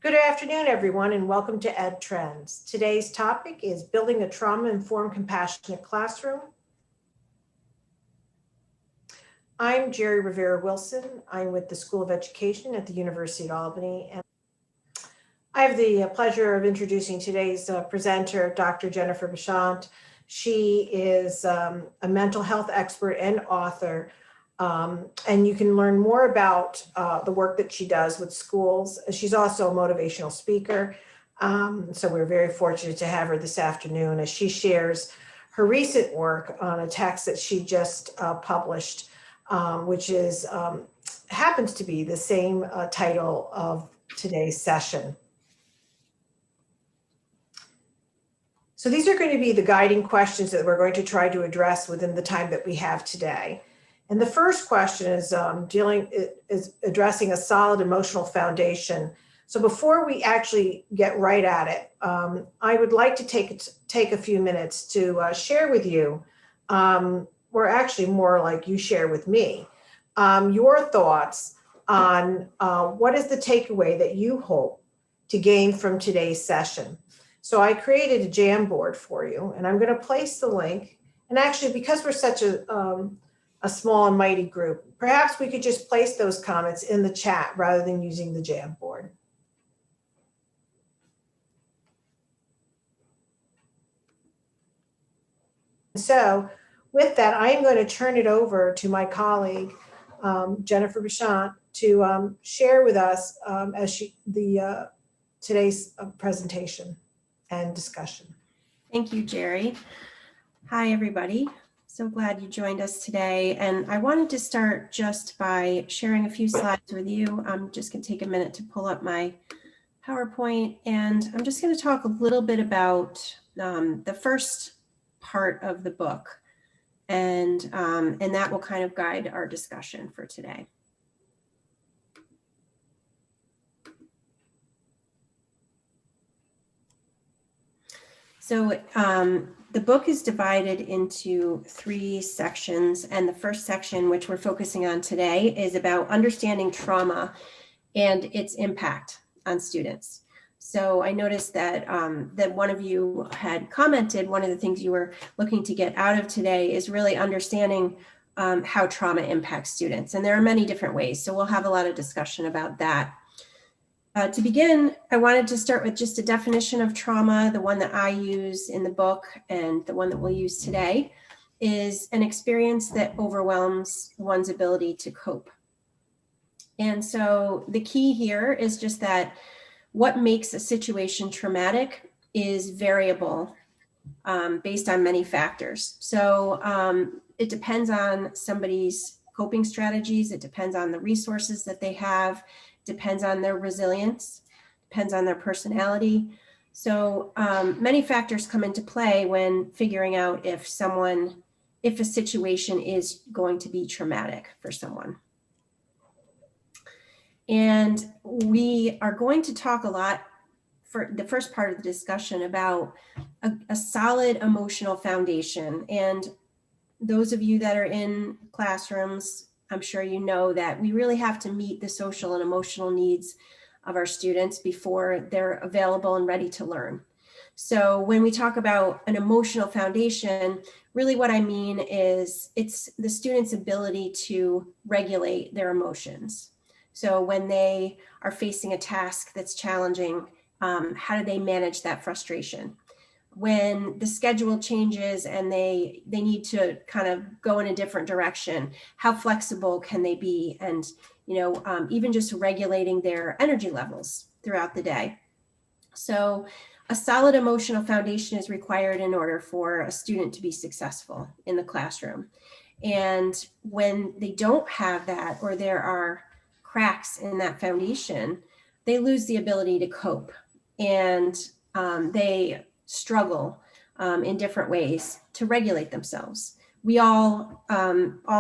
Good afternoon, everyone, and welcome to edTrends. Today's topic is building a trauma-informed, compassionate classroom. I'm Jerry Rivera-Wilson. I'm with the School of Education at the University of Albany, and I have the pleasure of introducing today's presenter, Dr. Jennifer Bashant. She is a mental health expert and author. And you can learn more about the work that she does with schools. She's also a motivational speaker. So we're very fortunate to have her this afternoon as she shares her recent work on a text that she just published, which is happens to be the same title of today's session. So these are going to be the guiding questions that we're going to try to address within the time that we have today. And the first question is addressing a solid emotional foundation. So before we actually get right at it, I would like to take a few minutes to share with you, or actually more like you share with me, your thoughts on what is the takeaway that you hope to gain from today's session. So I created a Jamboard for you, and I'm going to place the link. And actually, because we're such a small and mighty group, perhaps we could just place those comments in the chat rather than using the Jamboard. So with that, I'm going to turn it over to my colleague, Jennifer Bashant, to share with us today's presentation and discussion. Thank you, Jerry. Hi, everybody. So glad you joined us today. And I wanted to start just by sharing a few slides with you. I'm just going to take a minute to pull up my PowerPoint, and I'm just going to talk a little bit about the first part of the book, and that will kind of guide our discussion for today. So the book is divided into 3 sections, and the first section, which we're focusing on today, is about understanding trauma and its impact on students. So I noticed that that one of you had commented one of the things you were looking to get out of today is really understanding how trauma impacts students, and there are many different ways. So we'll have a lot of discussion about that. To begin, I wanted to start with just a definition of trauma. The one that I use in the book and the one that we'll use today is an experience that overwhelms one's ability to cope. And so the key here is just that what makes a situation traumatic is variable based on many factors. So it depends on somebody's coping strategies. It depends on the resources that they have. Depends on their resilience, depends on their personality. So many factors come into play when figuring out if a situation is going to be traumatic for someone. And we are going to talk a lot for the first part of the discussion about a solid emotional foundation. And those of you that are in classrooms, I'm sure you know that we really have to meet the social and emotional needs of our students before they're available and ready to learn. So when we talk about an emotional foundation, really what I mean is it's the student's ability to regulate their emotions. So when they are facing a task that's challenging, how do they manage that frustration? When the schedule changes and they need to kind of go in a different direction, how flexible can they be? And, even just regulating their energy levels throughout the day. So a solid emotional foundation is required in order for a student to be successful in the classroom. And when they don't have that, or there are cracks in that foundation, they lose the ability to cope, and they struggle in different ways to regulate themselves. We all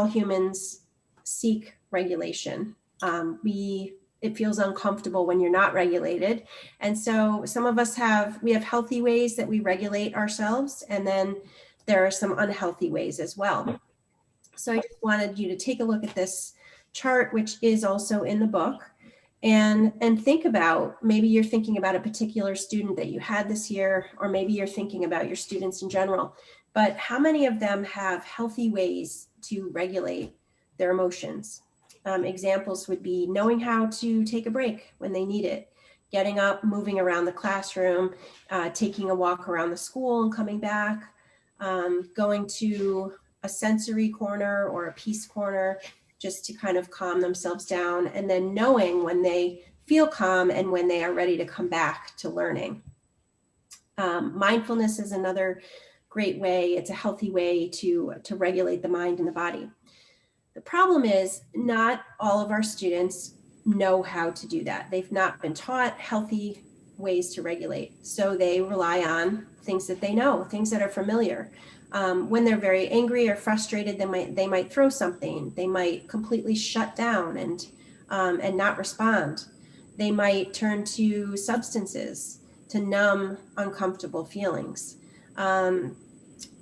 humans seek regulation. It feels uncomfortable when you're not regulated. And so some of us we have healthy ways that we regulate ourselves, and then there are some unhealthy ways as well. So I just wanted you to take a look at this chart, which is also in the book. And think about, maybe you're thinking about a particular student that you had this year, or maybe you're thinking about your students in general, but how many of them have healthy ways to regulate their emotions? Examples would be knowing how to take a break when they need it, getting up, moving around the classroom, taking a walk around the school and coming back, going to a sensory corner or a peace corner just to kind of calm themselves down, and then knowing when they feel calm and when they are ready to come back to learning. Mindfulness is another great way. It's a healthy way to regulate the mind and the body. The problem is not all of our students know how to do that. They've not been taught healthy ways to regulate. So they rely on things that they know, things that are familiar. When they're very angry or frustrated, they might throw something. They might completely shut down and not respond. They might turn to substances to numb uncomfortable feelings.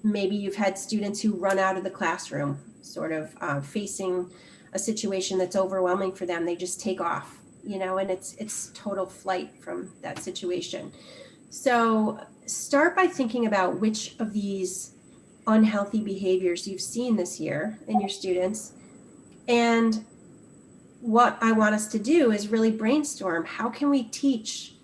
Maybe you've had students who run out of the classroom, sort of facing a situation that's overwhelming for them. They just take off, and it's total flight from that situation. So start by thinking about which of these unhealthy behaviors you've seen this year in your students. And what I want us to do is really brainstorm, how can we teach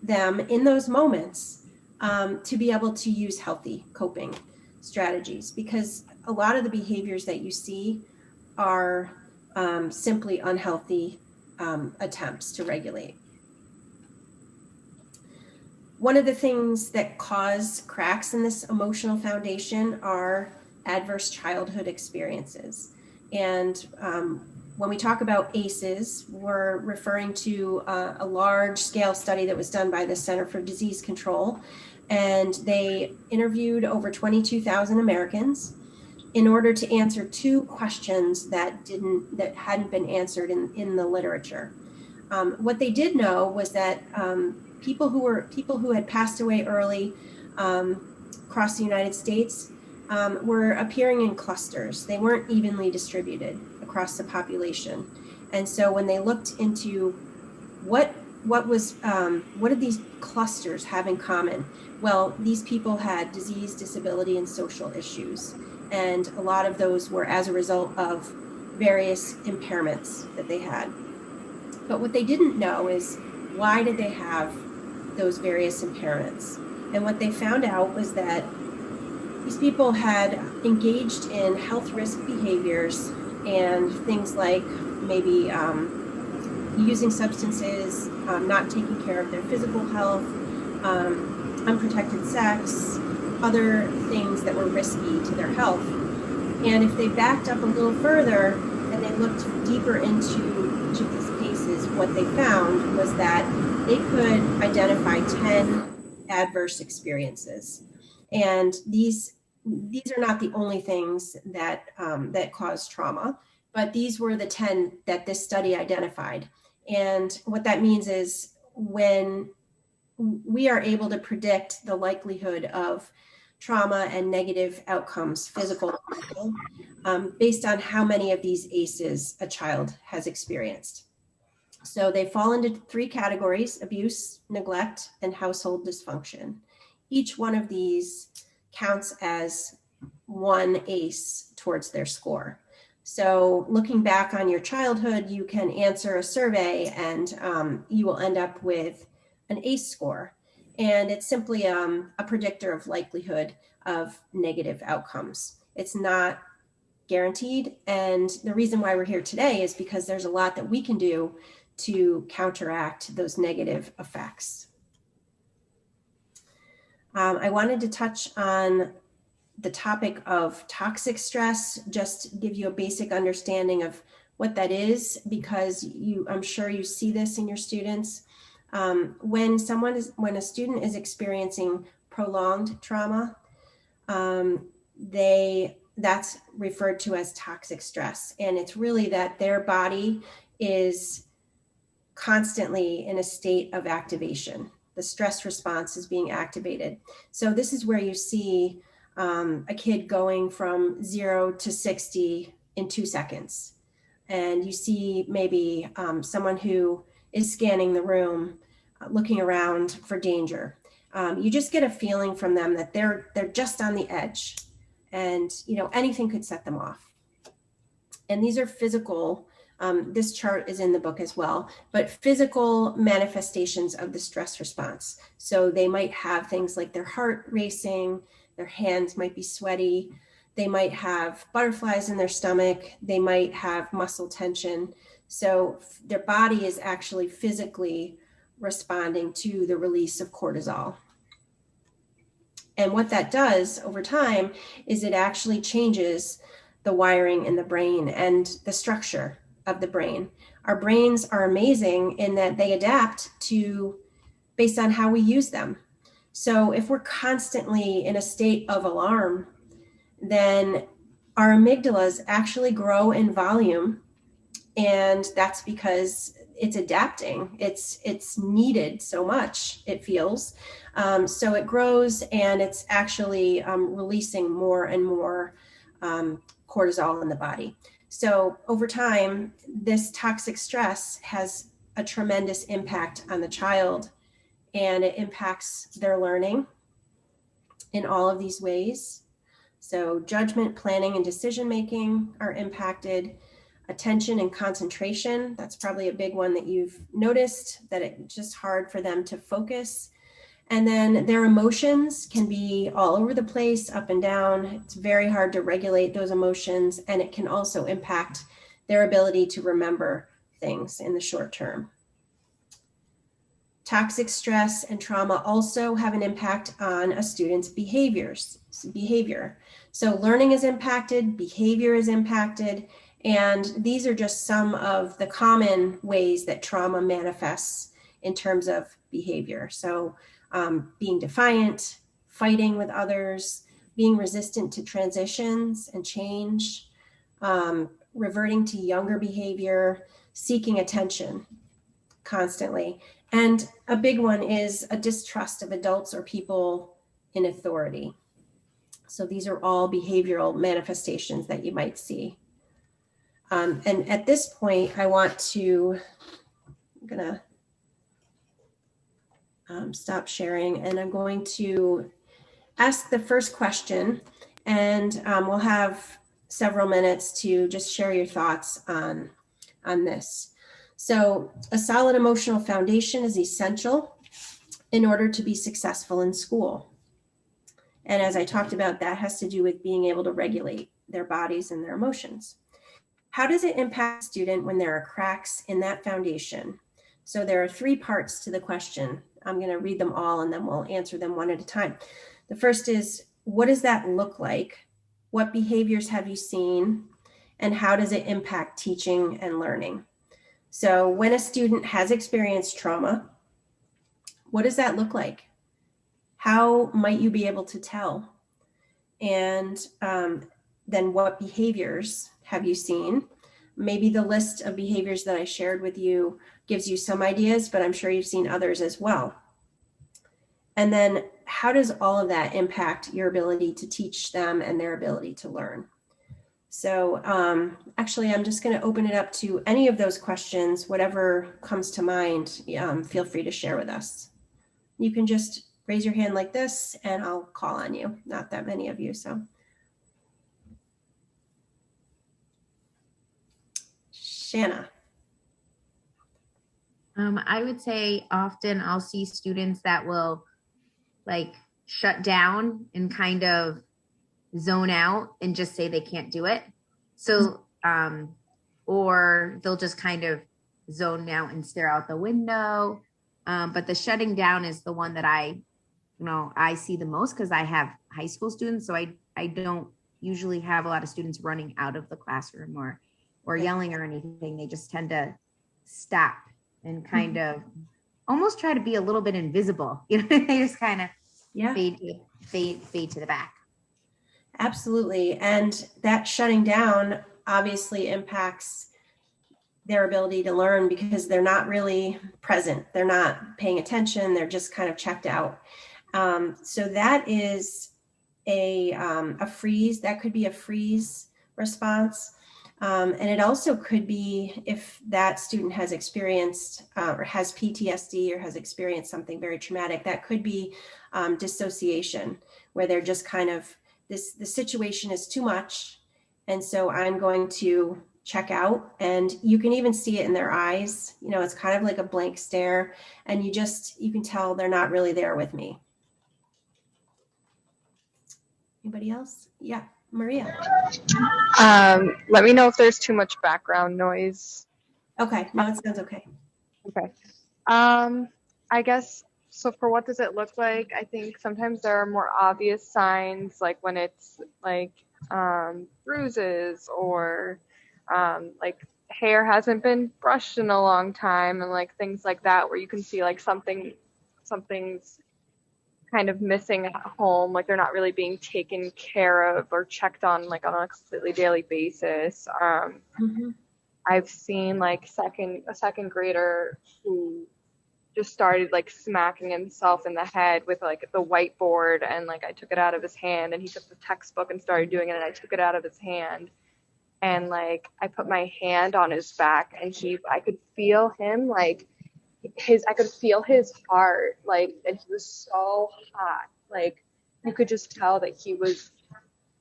them in those moments to be able to use healthy coping strategies? Because a lot of the behaviors that you see are simply unhealthy attempts to regulate. One of the things that cause cracks in this emotional foundation are adverse childhood experiences. And when we talk about ACEs, we're referring to a large scale study that was done by the Center for Disease Control. And they interviewed over 22,000 Americans in order to answer two questions that hadn't been answered in the literature. What they did know was that people who had passed away early across the United States were appearing in clusters. They weren't evenly distributed across the population. And so when they looked into what did these clusters have in common? Well, these people had disease, disability, and social issues. And a lot of those were as a result of various impairments that they had. But what they didn't know is, why did they have those various impairments? And what they found out was that these people had engaged in health risk behaviors and things like maybe using substances, not taking care of their physical health, unprotected sex, other things that were risky to their health. And if they backed up a little further and they looked deeper into each of these cases, what they found was that they could identify 10 adverse experiences. And these are not the only things that cause trauma, but these were the 10 that this study identified. And what that means is, when we are able to predict the likelihood of trauma and negative outcomes, physical and mental, based on how many of these ACEs a child has experienced. So they fall into three categories: abuse, neglect, and household dysfunction. Each one of these counts as one ACE towards their score. So looking back on your childhood, you can answer a survey and you will end up with an ACE score. And it's simply a predictor of likelihood of negative outcomes. It's not guaranteed. And the reason why we're here today is because there's a lot that we can do to counteract those negative effects. I wanted to touch on the topic of toxic stress, just give you a basic understanding of what that is, because I'm sure you see this in your students. When a student is experiencing prolonged trauma, that's referred to as toxic stress. And it's really that their body is constantly in a state of activation. The stress response is being activated. So this is where you see a kid going from 0 to 60 in 2 seconds. And you see maybe someone who is scanning the room, looking around for danger. You just get a feeling from them that they're just on the edge, and anything could set them off. And these are physical. This chart is in the book as well, but physical manifestations of the stress response. So they might have things like their heart racing, their hands might be sweaty, they might have butterflies in their stomach, they might have muscle tension. So their body is actually physically responding to the release of cortisol. And what that does over time is it actually changes the wiring in the brain and the structure of the brain. Our brains are amazing in that they adapt to based on how we use them. So if we're constantly in a state of alarm, then our amygdalas actually grow in volume, and that's because it's adapting. It's needed so much, it feels. So it grows, and it's actually releasing more and more cortisol in the body. So over time, this toxic stress has a tremendous impact on the child, and it impacts their learning in all of these ways. So judgment, planning, and decision-making are impacted. Attention and concentration, that's probably a big one that you've noticed, that it's just hard for them to focus. And then their emotions can be all over the place, up and down. It's very hard to regulate those emotions, and it can also impact their ability to remember things in the short term. Toxic stress and trauma also have an impact on a student's behavior. So learning is impacted, behavior is impacted, and these are just some of the common ways that trauma manifests in terms of behavior. So being defiant, fighting with others, being resistant to transitions and change, reverting to younger behavior, seeking attention constantly. And a big one is a distrust of adults or people in authority. So these are all behavioral manifestations that you might see. And at this point, I'm gonna stop sharing, and I'm going to ask the first question, and we'll have several minutes to just share your thoughts on this. So a solid emotional foundation is essential in order to be successful in school. And as I talked about, that has to do with being able to regulate their bodies and their emotions. How does it impact a student when there are cracks in that foundation? So there are 3 parts to the question. I'm going to read them all, and then we'll answer them one at a time. The first is, what does that look like? What behaviors have you seen? And how does it impact teaching and learning? So when a student has experienced trauma, what does that look like? How might you be able to tell? And then what behaviors have you seen? Maybe the list of behaviors that I shared with you gives you some ideas, but I'm sure you've seen others as well. And then how does all of that impact your ability to teach them and their ability to learn? So actually, I'm just going to open it up to any of those questions, whatever comes to mind, feel free to share with us. You can just raise your hand like this, and I'll call on you. Not that many of you, so. Shanna. I would say often I'll see students that will like shut down and kind of zone out and just say they can't do it. So, or they'll just kind of zone out and stare out the window. But the shutting down is the one that I see the most, because I have high school students. So I don't usually have a lot of students running out of the classroom or yelling or anything. They just tend to stop and kind of almost try to be a little bit invisible. They just kind of fade to the back. Absolutely. And that shutting down obviously impacts their ability to learn, because they're not really present. They're not paying attention. They're just kind of checked out. So that is a freeze. That could be a freeze response. And it also could be if that student has experienced or has PTSD or has experienced something very traumatic, that could be dissociation, where they're just kind of, the situation is too much. And so I'm going to check out, and you can even see it in their eyes. You know, it's kind of like a blank stare, and you can tell they're not really there with me. Anybody else? Yeah, Maria. Let me know if there's too much background noise. Okay, no, it sounds okay. Okay. I guess, so for what does it look like? I think sometimes there are more obvious signs, like when it's like bruises or like hair hasn't been brushed in a long time, and like things like that, where you can see like something's kind of missing at home, like they're not really being taken care of or checked on like on a completely daily basis. I've seen like a second grader who just started like smacking himself in the head with like the whiteboard, and like I took it out of his hand, and he took the textbook and started doing it, and I took it out of his hand, and like I put my hand on his back, and I could feel him like I could feel his heart, like, and he was so hot. Like, you could just tell that he was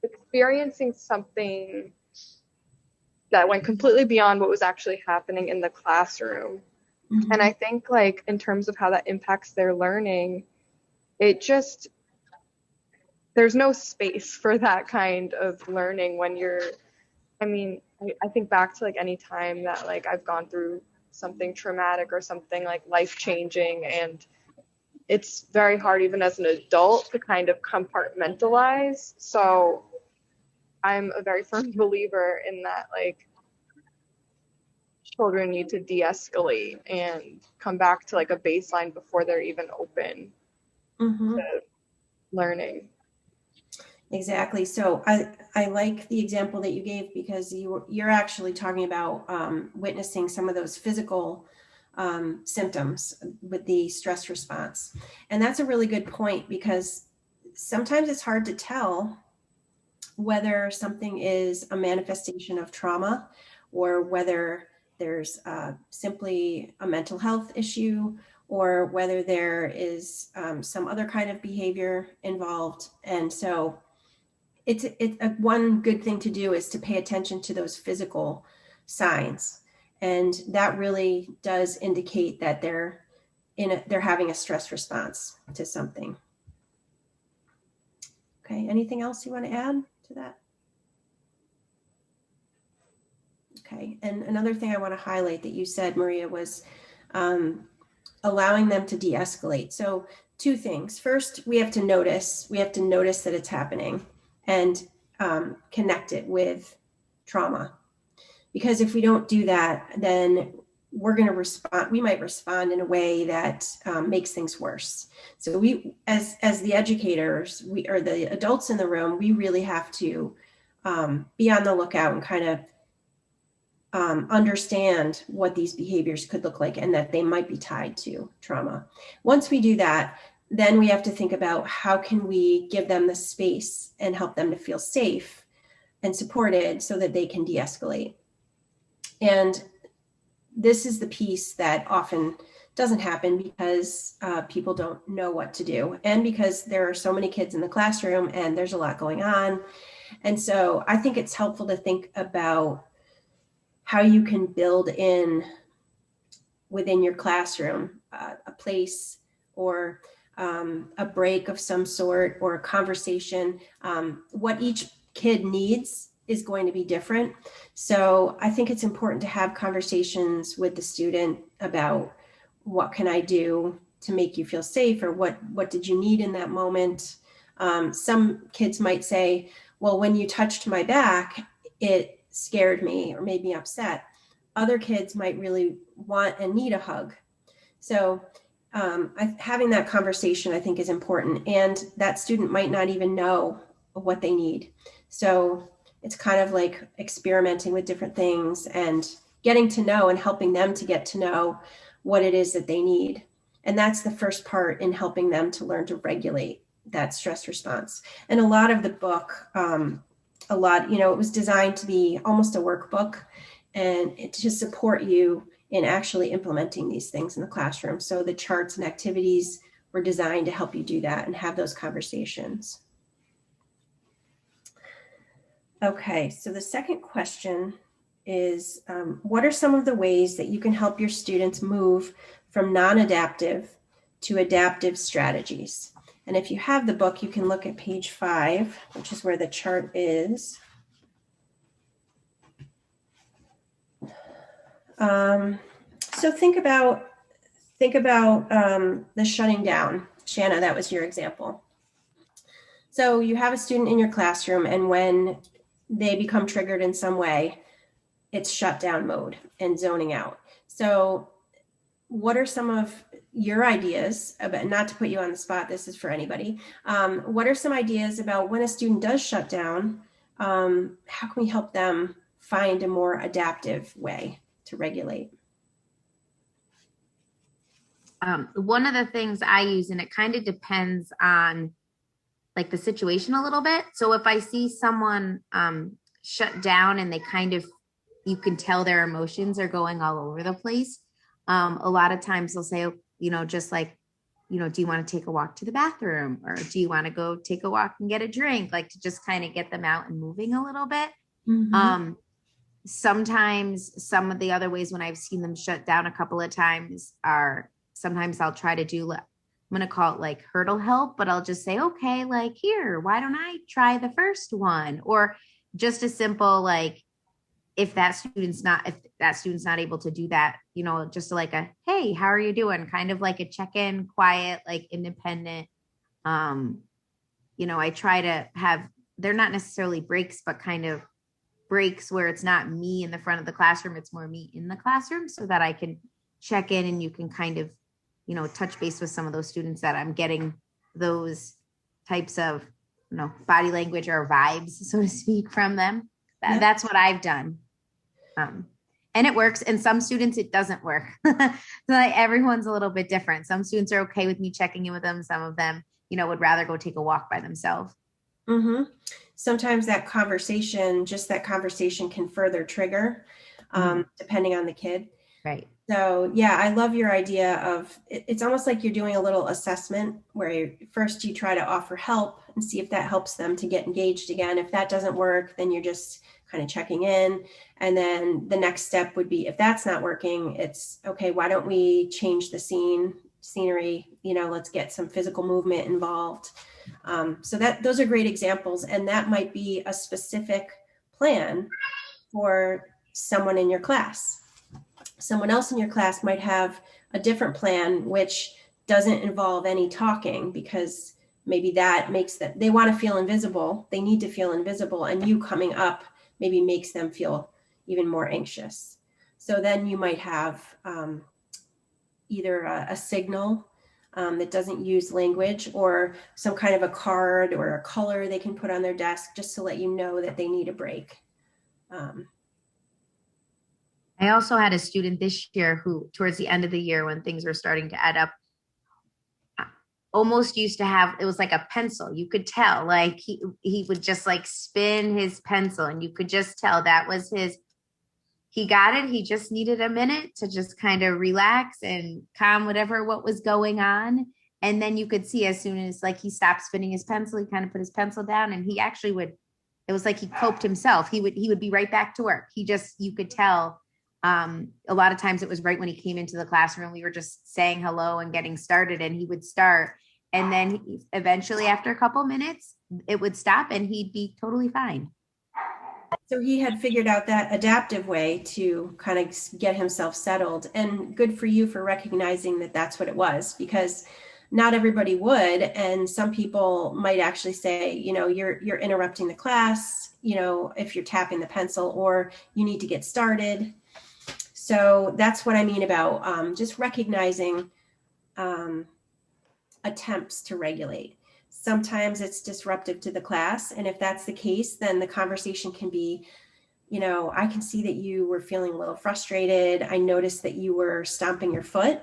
experiencing something that went completely beyond what was actually happening in the classroom. Mm-hmm. And I think, like, in terms of how that impacts their learning, there's no space for that kind of learning when I think back to, like, any time that, like, I've gone through something traumatic or something, like, life-changing, and it's very hard, even as an adult, to kind of compartmentalize. So I'm a very firm believer in that, like, children need to de-escalate and come back to like a baseline before they're even open to learning. Exactly. So I like the example that you gave, because you're actually talking about witnessing some of those physical symptoms with the stress response. And that's a really good point, because sometimes it's hard to tell whether something is a manifestation of trauma or whether there's simply a mental health issue, or whether there is some other kind of behavior involved. And so it's one good thing to do is to pay attention to those physical signs. And that really does indicate that they're having a stress response to something. Okay, anything else you want to add to that? Okay, and another thing I want to highlight that you said, Maria, was allowing them to de-escalate. So two things. First, we have to notice that it's happening and connect it with trauma. Because if we don't do that, then we're going to respond. We might respond in a way that makes things worse. So we, as the educators, or the adults in the room, we really have to be on the lookout and kind of understand what these behaviors could look like, and that they might be tied to trauma. Once we do that, then we have to think about how can we give them the space and help them to feel safe and supported so that they can de-escalate. And this is the piece that often doesn't happen because people don't know what to do, and because there are so many kids in the classroom and there's a lot going on. And so I think it's helpful to think about how you can build in within your classroom a place or a break of some sort, or a conversation. What each kid needs is going to be different. So I think it's important to have conversations with the student about what can I do to make you feel safe, or what did you need in that moment? Some kids might say, well, when you touched my back, it scared me or made me upset. Other kids might really want and need a hug. So having that conversation, I think, is important. And that student might not even know what they need. So it's kind of like experimenting with different things and getting to know and helping them to get to know what it is that they need. And that's the first part in helping them to learn to regulate that stress response. And a lot of the book a lot, it was designed to be almost a workbook and to support you in actually implementing these things in the classroom. So the charts and activities were designed to help you do that and have those conversations. Okay, so the second question is, what are some of the ways that you can help your students move from non-adaptive to adaptive strategies? And if you have the book, you can look at page 5, which is where the chart is. So think about the shutting down. Shanna, that was your example. So you have a student in your classroom, and when they become triggered in some way, it's shutdown mode and zoning out. So what are some of your ideas about, not to put you on the spot, this is for anybody. What are some ideas about when a student does shut down, how can we help them find a more adaptive way to regulate? One of the things I use, and it kind of depends on like the situation a little bit. So if I see someone shut down and they kind of, you can tell their emotions are going all over the place. A lot of times they'll say, just like, do you want to take a walk to the bathroom, or do you want to go take a walk and get a drink? Like to just kind of get them out and moving a little bit. Mm-hmm. Sometimes some of the other ways when I've seen them shut down a couple of times are, sometimes I'll try to do, I'm going to call it like hurdle help, but I'll just say, okay, like here, why don't I try the first one? Or just a simple, like, if that student's not able to do that, just like a, hey, how are you doing? Kind of like a check-in, quiet, like independent. I try to have, they're not necessarily breaks, but kind of breaks where it's not me in the front of the classroom. It's more me in the classroom, so that I can check in and you can kind of, touch base with some of those students that I'm getting those types of, body language or vibes, so to speak, from them. That's what I've done. And it works. And some students, it doesn't work. So like everyone's a little bit different. Some students are okay with me checking in with them. Some of them, would rather go take a walk by themselves. Mm-hmm. Sometimes that conversation can further trigger, depending on the kid. Right. So yeah, I love your idea of, it's almost like you're doing a little assessment where first you try to offer help and see if that helps them to get engaged again. If that doesn't work, then you're just kind of checking in. And then the next step would be, if that's not working, it's okay, why don't we change the scenery, let's get some physical movement involved. So those are great examples. And that might be a specific plan for someone in your class. Someone else in your class might have a different plan, which doesn't involve any talking, because maybe that makes them, they want to feel invisible. They need to feel invisible, and you coming up maybe makes them feel even more anxious. So then you might have either a signal that doesn't use language, or some kind of a card or a color they can put on their desk just to let you know that they need a break. I also had a student this year who, towards the end of the year, when things were starting to add up, almost used to have, it was like a pencil. You could tell, like he would just like spin his pencil, and you could just tell that was he got it. He just needed a minute to just kind of relax and calm what was going on. And then you could see, as soon as like he stopped spinning his pencil, he kind of put his pencil down, and he actually it was like he coped himself. He would be right back to work. You could tell. A lot of times it was right when he came into the classroom, we were just saying hello and getting started, and he would start. And then eventually, after a couple minutes, it would stop and he'd be totally fine. So he had figured out that adaptive way to kind of get himself settled, and good for you for recognizing that that's what it was, because not everybody would. And some people might actually say, you're interrupting the class, if you're tapping the pencil, or you need to get started. So that's what I mean about just recognizing attempts to regulate. Sometimes it's disruptive to the class. And if that's the case, then the conversation can be, I can see that you were feeling a little frustrated. I noticed that you were stomping your foot.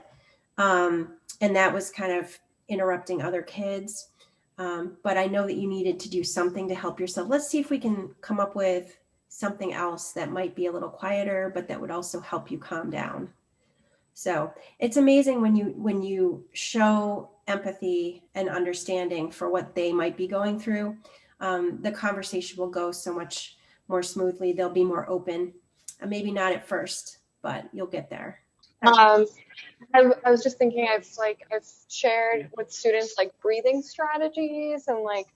And that was kind of interrupting other kids. But I know that you needed to do something to help yourself. Let's see if we can come up with something else that might be a little quieter, but that would also help you calm down. So it's amazing when you show empathy and understanding for what they might be going through, the conversation will go so much more smoothly. They'll be more open, maybe not at first, but you'll get there. I was just thinking, I've shared with students like breathing strategies, and like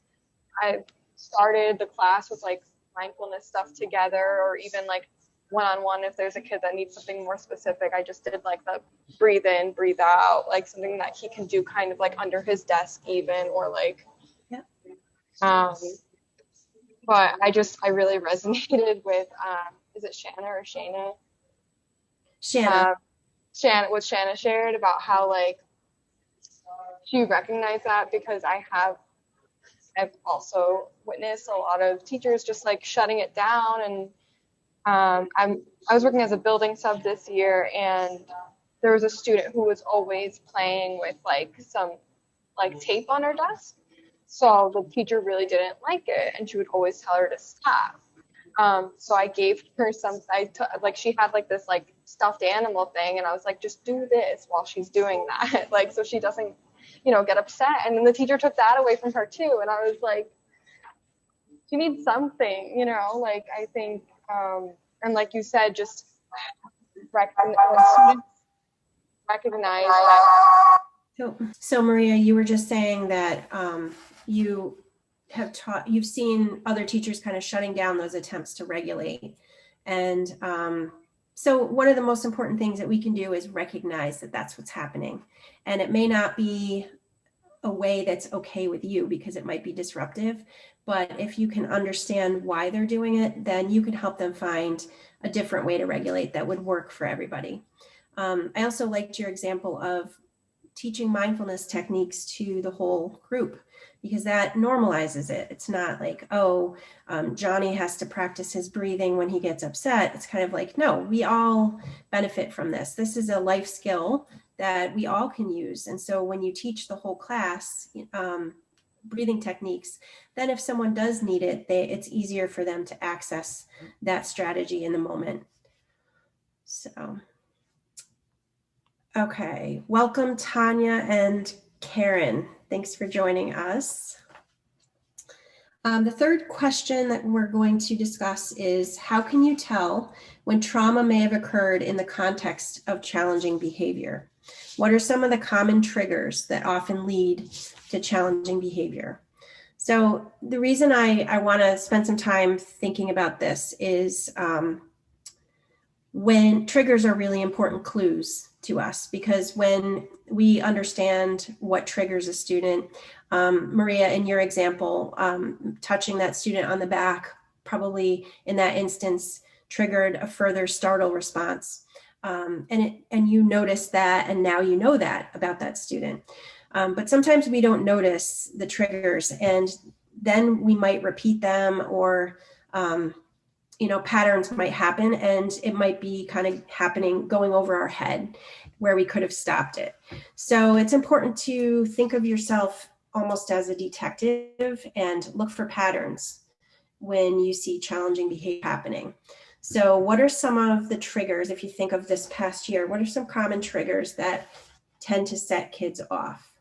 I've started the class with like mindfulness stuff together, or even like one-on-one if there's a kid that needs something more specific. I just did like the breathe in, breathe out, like something that he can do kind of like under his desk even, or like, yeah. But I really resonated with, is it Shanna or Shayna? Shanna. What Shanna shared about how like she recognized that, because I've also witnessed a lot of teachers just like shutting it down. And I was working as a building sub this year, and there was a student who was always playing with like some like tape on her desk. So the teacher really didn't like it, and she would always tell her to stop. So I gave her like she had like this like stuffed animal thing, and I was like, just do this while she's doing that, like so she doesn't, get upset. And then the teacher took that away from her too, and I was like, she needs something, like I think, and like you said, just when students recognize that. So Maria, you were just saying that you've seen other teachers kind of shutting down those attempts to regulate. And so one of the most important things that we can do is recognize that that's what's happening. And it may not be a way that's okay with you because it might be disruptive, but if you can understand why they're doing it, then you can help them find a different way to regulate that would work for everybody. I also liked your example of teaching mindfulness techniques to the whole group, because that normalizes it. It's not like, Johnny has to practice his breathing when he gets upset. It's kind of like, no, we all benefit from this. This is a life skill that we all can use. And so when you teach the whole class breathing techniques, then if someone does need it, it's easier for them to access that strategy in the moment. So, okay. Welcome, Tanya and Karen. Thanks for joining us. The third question that we're going to discuss is, how can you tell when trauma may have occurred in the context of challenging behavior? What are some of the common triggers that often lead to challenging behavior? So the reason I want to spend some time thinking about this is when triggers are really important clues to us, because when we understand what triggers a student, Maria, in your example, touching that student on the back probably in that instance triggered a further startle response. And you notice that, and now you know that about that student. But sometimes we don't notice the triggers, and then we might repeat them, or patterns might happen, and it might be kind of happening, going over our head where we could have stopped it. So it's important to think of yourself almost as a detective and look for patterns when you see challenging behavior happening. So what are some of the triggers, if you think of this past year, what are some common triggers that tend to set kids off?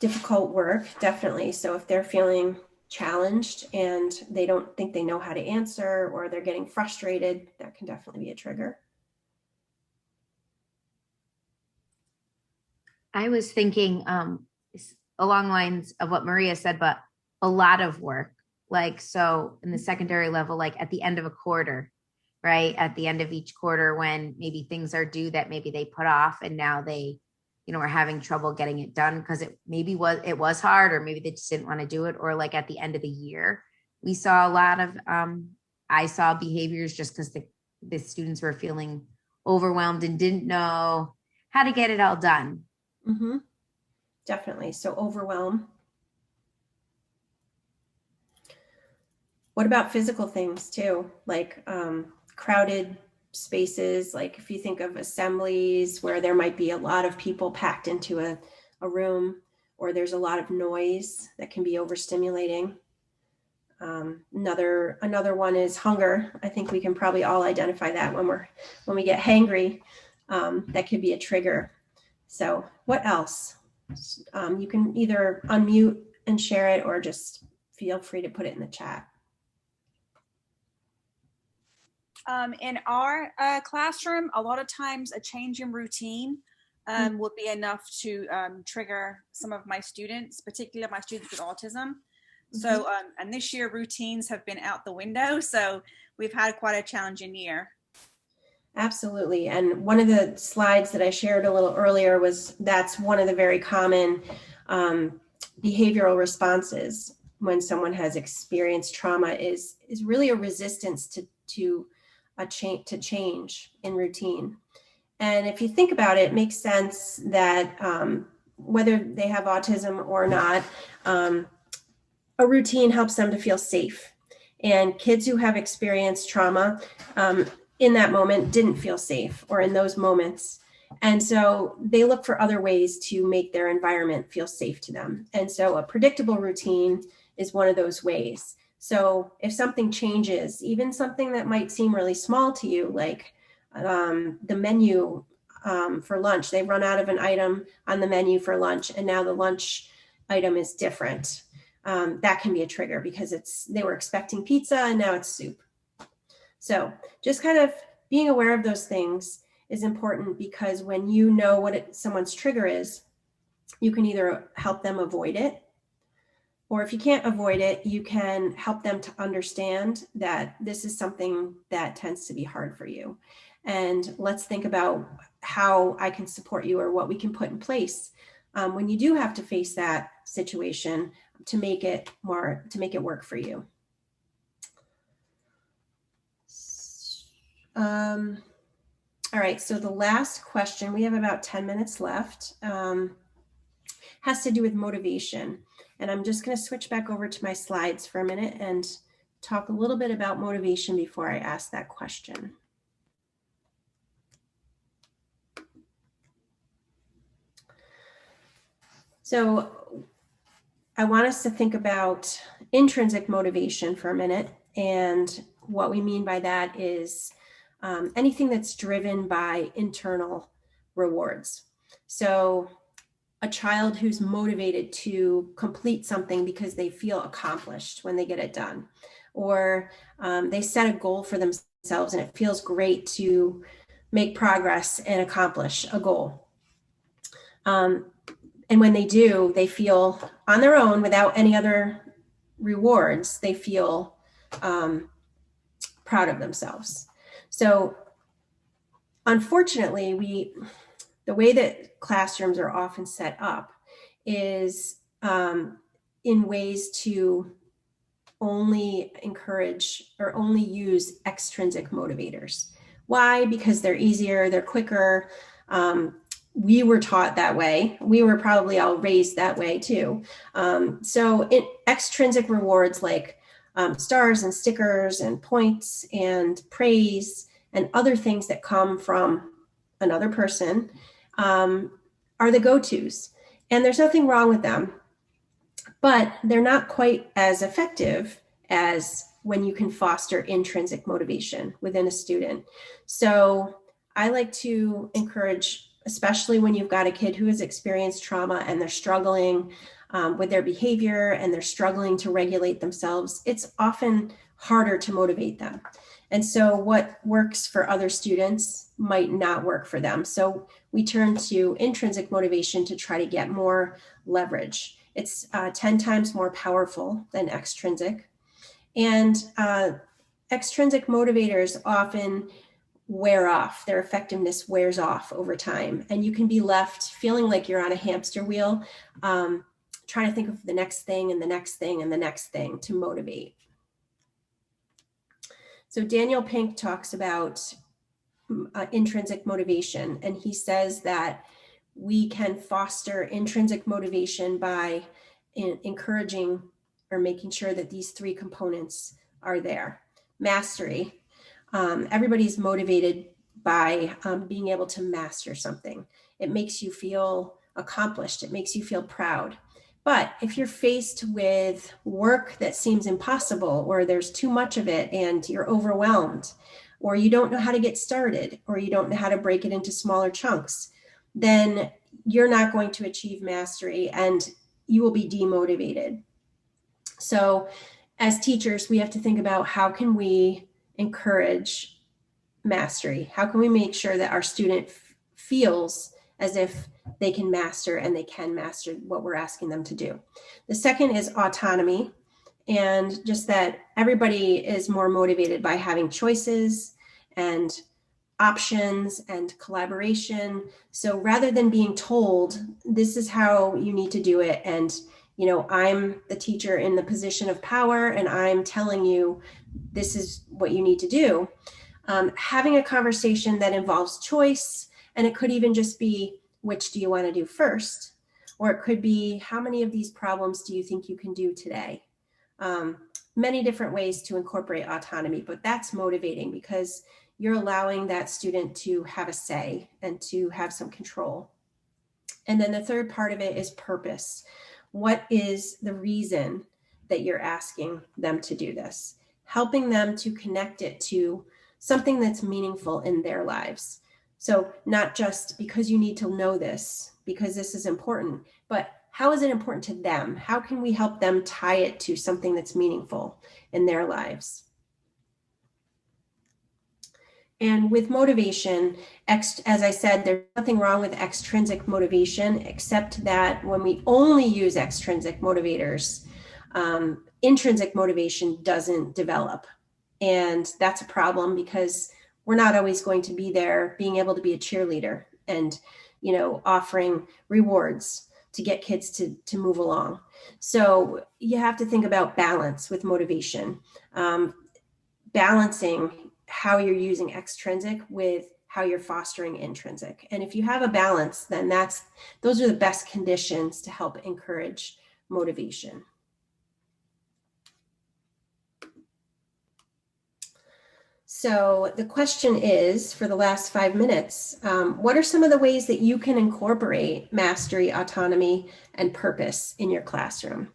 Difficult work, definitely. So if they're feeling challenged and they don't think they know how to answer, or they're getting frustrated, that can definitely be a trigger. I was thinking along lines of what Maria said, but a lot of work. Like, so in the secondary level, like at the end of a quarter, right? At the end of each quarter, when maybe things are due that maybe they put off, and now they, are having trouble getting it done because it was hard, or maybe they just didn't want to do it. Or like at the end of the year, we saw a lot of, I saw behaviors just because the students were feeling overwhelmed and didn't know how to get it all done. Mm-hmm. Definitely. So overwhelm. What about physical things too? Like crowded spaces, like if you think of assemblies where there might be a lot of people packed into a room, or there's a lot of noise that can be overstimulating. Another one is hunger. I think we can probably all identify that when we get hangry, that could be a trigger. So what else? You can either unmute and share it, or just feel free to put it in the chat. In our classroom, a lot of times a change in routine would be enough to trigger some of my students, particularly my students with autism. So, and this year routines have been out the window. So we've had quite a challenging year. Absolutely. And one of the slides that I shared a little earlier that's one of the very common behavioral responses when someone has experienced trauma is really a resistance to change in routine. And if you think about it, it makes sense that whether they have autism or not, a routine helps them to feel safe. And kids who have experienced trauma in that moment didn't feel safe, or in those moments. And so they look for other ways to make their environment feel safe to them. And so a predictable routine is one of those ways. So if something changes, even something that might seem really small to you, like the menu for lunch, they run out of an item on the menu for lunch, and now the lunch item is different. That can be a trigger because they were expecting pizza and now it's soup. So just kind of being aware of those things is important, because when you know what someone's trigger is, you can either help them avoid it, or if you can't avoid it, you can help them to understand that this is something that tends to be hard for you. And let's think about how I can support you, or what we can put in place when you do have to face that situation to make it work for you. All right, so the last question, we have about 10 minutes left, has to do with motivation. And I'm just going to switch back over to my slides for a minute and talk a little bit about motivation before I ask that question. So I want us to think about intrinsic motivation for a minute. And what we mean by that is anything that's driven by internal rewards. So a child who's motivated to complete something because they feel accomplished when they get it done, or they set a goal for themselves and it feels great to make progress and accomplish a goal. And when they do, they feel on their own without any other rewards, they feel proud of themselves. So unfortunately, the way that classrooms are often set up is in ways to only encourage or only use extrinsic motivators. Why? Because they're easier, they're quicker. We were taught that way. We were probably all raised that way too. So extrinsic rewards like stars and stickers and points and praise and other things that come from another person are the go-tos. And there's nothing wrong with them, but they're not quite as effective as when you can foster intrinsic motivation within a student. So I like to encourage, especially when you've got a kid who has experienced trauma and they're struggling with their behavior and they're struggling to regulate themselves, it's often harder to motivate them. And so what works for other students might not work for them. So we turn to intrinsic motivation to try to get more leverage. It's 10 times more powerful than extrinsic. And extrinsic motivators often wear off. Their effectiveness wears off over time. And you can be left feeling like you're on a hamster wheel, trying to think of the next thing and the next thing and the next thing to motivate. So Daniel Pink talks about intrinsic motivation, and he says that we can foster intrinsic motivation by encouraging or making sure that these three components are there. Mastery. Everybody's motivated by being able to master something. It makes you feel accomplished. It makes you feel proud. But if you're faced with work that seems impossible, or there's too much of it and you're overwhelmed, or you don't know how to get started, or you don't know how to break it into smaller chunks, then you're not going to achieve mastery and you will be demotivated. So as teachers, we have to think about how can we encourage mastery? How can we make sure that our student feels as if they can master and they can master what we're asking them to do? The second is autonomy, and just that everybody is more motivated by having choices and options and collaboration. So rather than being told, this is how you need to do it, and I'm the teacher in the position of power and I'm telling you this is what you need to do. Having a conversation that involves choice, and it could even just be, which do you want to do first? Or it could be, how many of these problems do you think you can do today? Many different ways to incorporate autonomy, but that's motivating because you're allowing that student to have a say and to have some control. And then the third part of it is purpose. What is the reason that you're asking them to do this? Helping them to connect it to something that's meaningful in their lives. So not just because you need to know this, because this is important, but how is it important to them? How can we help them tie it to something that's meaningful in their lives? And with motivation, as I said, there's nothing wrong with extrinsic motivation, except that when we only use extrinsic motivators, intrinsic motivation doesn't develop. And that's a problem because we're not always going to be there being able to be a cheerleader and, offering rewards to get kids to move along. So you have to think about balance with motivation, balancing how you're using extrinsic with how you're fostering intrinsic. And if you have a balance, then those are the best conditions to help encourage motivation. So the question is, for the last 5 minutes, what are some of the ways that you can incorporate mastery, autonomy, and purpose in your classroom?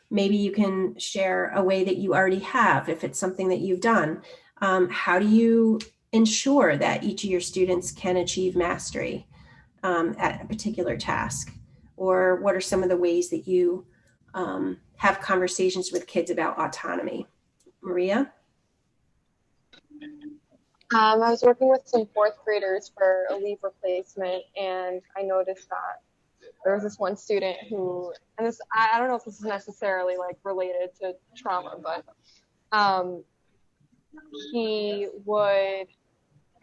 Maybe you can share a way that you already have, if it's something that you've done. How do you ensure that each of your students can achieve mastery at a particular task? Or what are some of the ways that you have conversations with kids about autonomy? Maria? I was working with some fourth graders for a leave replacement, and I noticed that there was this one student who, and this, I don't know if this is necessarily related to trauma, but he would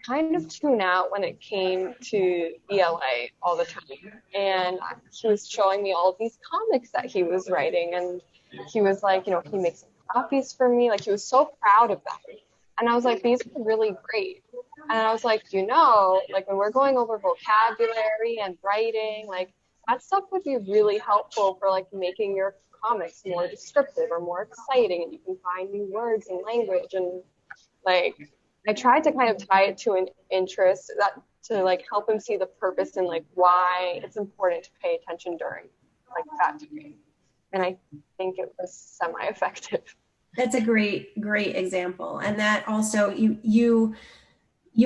kind of tune out when it came to ELA all the time. And he was showing me all of these comics that he was writing, and he was like, he makes copies for me. He was so proud of them. And I was like, these are really great. And I was like, when we're going over vocabulary and writing, that stuff would be really helpful for making your comics more descriptive or more exciting, and you can find new words and language. And I tried to kind of tie it to an interest to help him see the purpose and why it's important to pay attention during that time. And I think it was semi-effective. That's a great example. And that also you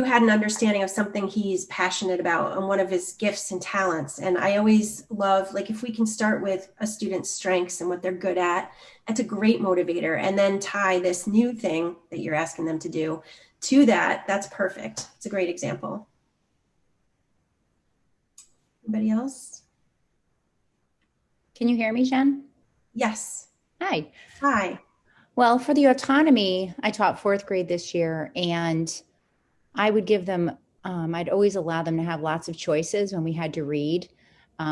had an understanding of something he's passionate about and one of his gifts and talents. And I always love, if we can start with a student's strengths and what they're good at, that's a great motivator. And then tie this new thing that you're asking them to do to that. That's perfect. It's a great example. Anybody else? Can you hear me, Jen? Yes. Hi. Hi. Well, for the autonomy, I taught fourth grade this year, and I would give them, I'd always allow them to have lots of choices when we had to read.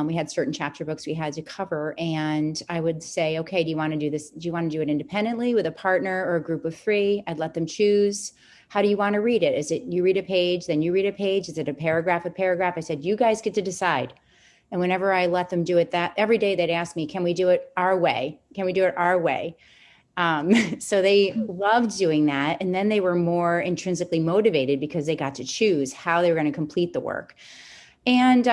We had certain chapter books we had to cover, and I would say, okay, do you want to do this? Do you want to do it independently with a partner or a group of 3? I'd let them choose. How do you want to read it? Is it you read a page, then you read a page? Is it a paragraph? I said, you guys get to decide. And whenever I let them do it, that every day they'd ask me, can we do it our way? Can we do it our way? So they loved doing that. And then they were more intrinsically motivated because they got to choose how they were going to complete the work. And,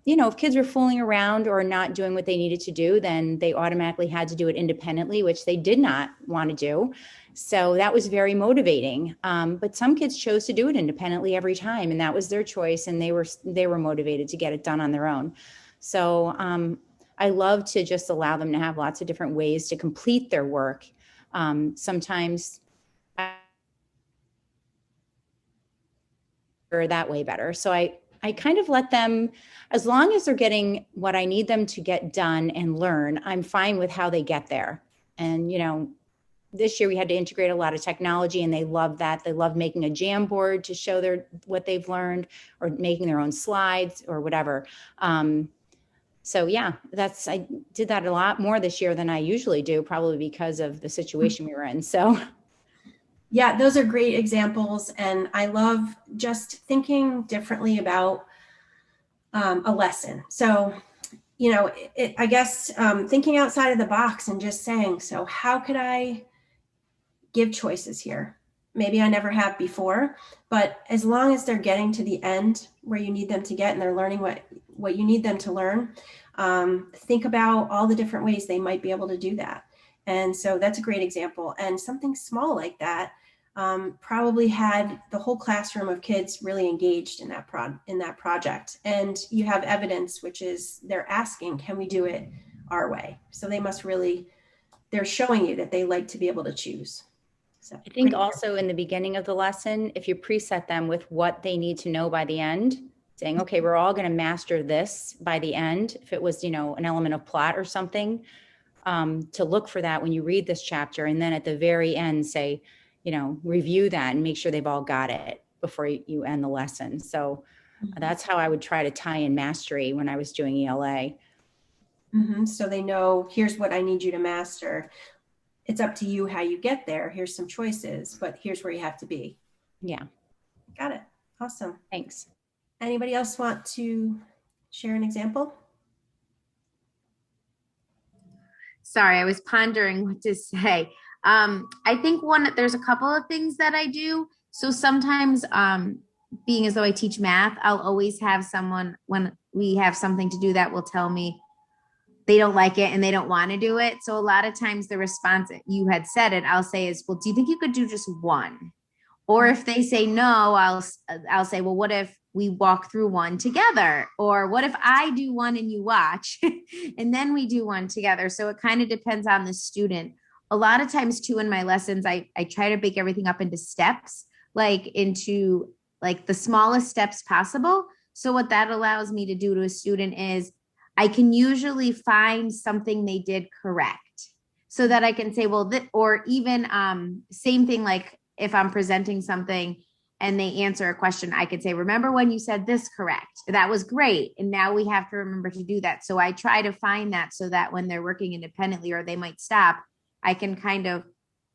if kids were fooling around or not doing what they needed to do, then they automatically had to do it independently, which they did not want to do. So that was very motivating. But some kids chose to do it independently every time, and that was their choice. And they were motivated to get it done on their own. So I love to just allow them to have lots of different ways to complete their work. Sometimes or that way better. So I kind of let them, as long as they're getting what I need them to get done and learn, I'm fine with how they get there. And, this year we had to integrate a lot of technology, and they love that. They love making a Jamboard to show what they've learned, or making their own slides or whatever. So yeah, I did that a lot more this year than I usually do, probably because of the situation we were in. So yeah, those are great examples. And I love just thinking differently about a lesson. So, I guess thinking outside of the box and just saying, so how could I give choices here? Maybe I never have before, but as long as they're getting to the end where you need them to get, and they're learning what you need them to learn, think about all the different ways they might be able to do that. And so that's a great example. And something small like that probably had the whole classroom of kids really engaged in that project. And you have evidence, which is they're asking, can we do it our way? So they're showing you that they like to be able to choose. So I think also in the beginning of the lesson, if you preset them with what they need to know by the end, saying, okay, we're all going to master this by the end. If it was, an element of plot or something, to look for that when you read this chapter. And then at the very end, say, review that and make sure they've all got it before you end the lesson. So that's how I would try to tie in mastery when I was doing ELA. Mm-hmm. So they know, here's what I need you to master. It's up to you how you get there. Here's some choices, but here's where you have to be. Yeah. Got it. Awesome. Thanks. Anybody else want to share an example? Sorry, I was pondering what to say. I think there's a couple of things that I do. So sometimes, being as though I teach math, I'll always have someone, when we have something to do, that will tell me they don't like it and they don't want to do it. So a lot of times the response, you had said it, I'll say is, well, do you think you could do just one? Or if they say no, I'll say, well, what if we walk through one together? Or what if I do one and you watch and then we do one together? So it kind of depends on the student. A lot of times too, in my lessons, I try to break everything up into steps, into the smallest steps possible. So what that allows me to do to a student is I can usually find something they did correct, so that I can say, well, or even same thing, like if I'm presenting something and they answer a question, I could say, remember when you said this correct? That was great. And now we have to remember to do that. So I try to find that, so that when they're working independently or they might stop, I can kind of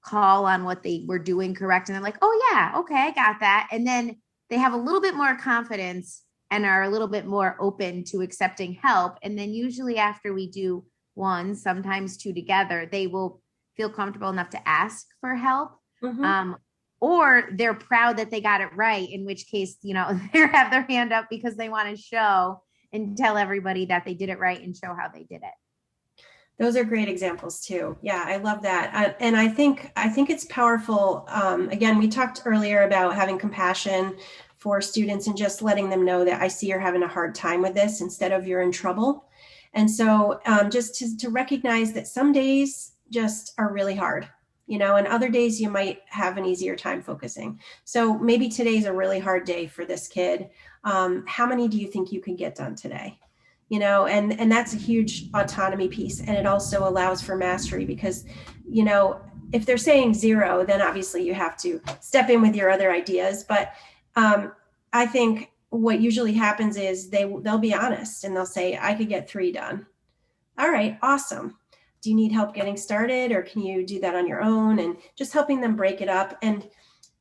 call on what they were doing correct. And they're like, oh yeah, okay, I got that. And then they have a little bit more confidence and are a little bit more open to accepting help. And then usually after we do one, sometimes two together, they will feel comfortable enough to ask for help. Mm-hmm. Or they're proud that they got it right, in which case, they have their hand up because they want to show and tell everybody that they did it right and show how they did it. Those are great examples too. Yeah, I love that. And I think it's powerful. Again, we talked earlier about having compassion for students and just letting them know that I see you're having a hard time with this instead of you're in trouble. And so just to recognize that some days just are really hard, and other days you might have an easier time focusing. So maybe today's a really hard day for this kid. How many do you think you can get done today? And that's a huge autonomy piece. And it also allows for mastery because, if they're saying 0, then obviously you have to step in with your other ideas. But I think what usually happens is they'll be honest and they'll say, I could get 3 done. All right, awesome. Do you need help getting started, or can you do that on your own? And just helping them break it up. And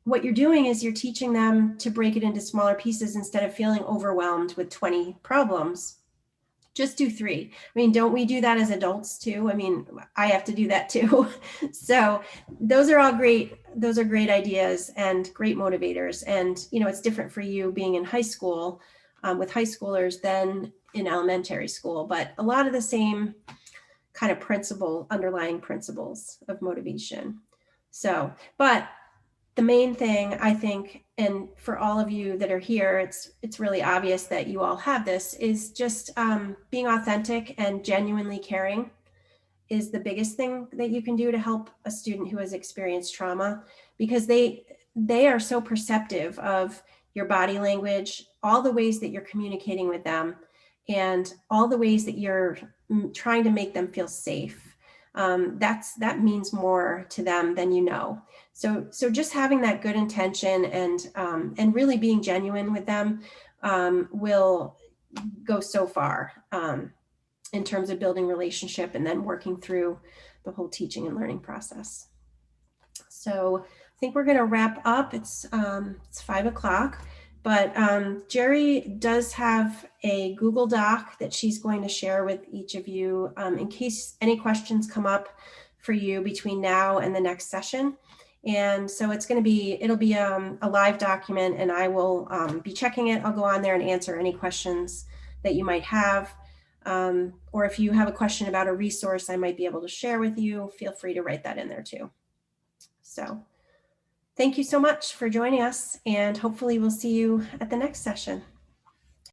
what you're doing is you're teaching them to break it into smaller pieces instead of feeling overwhelmed with 20 problems. Just do 3. I mean, don't we do that as adults too? I mean, I have to do that too. So those are all great. Those are great ideas and great motivators. And, you know, it's different for you being in high school with high schoolers than in elementary school, but a lot of the same kind of underlying principles of motivation. So, but the main thing I think, and for all of you that are here, it's really obvious that you all have this, is just being authentic and genuinely caring is the biggest thing that you can do to help a student who has experienced trauma, because they are so perceptive of your body language, all the ways that you're communicating with them, and all the ways that you're trying to make them feel safe. That means more to them than you know. So just having that good intention and really being genuine with them will go so far in terms of building relationship and then working through the whole teaching and learning process. So I think we're going to wrap up. It's 5 o'clock. But Jerry does have a Google Doc that she's going to share with each of you in case any questions come up for you between now and the next session. And so it'll be a live document, and I will be checking it. I'll go on there and answer any questions that you might have. Or if you have a question about a resource I might be able to share with you, feel free to write that in there too. So thank you so much for joining us, and hopefully we'll see you at the next session.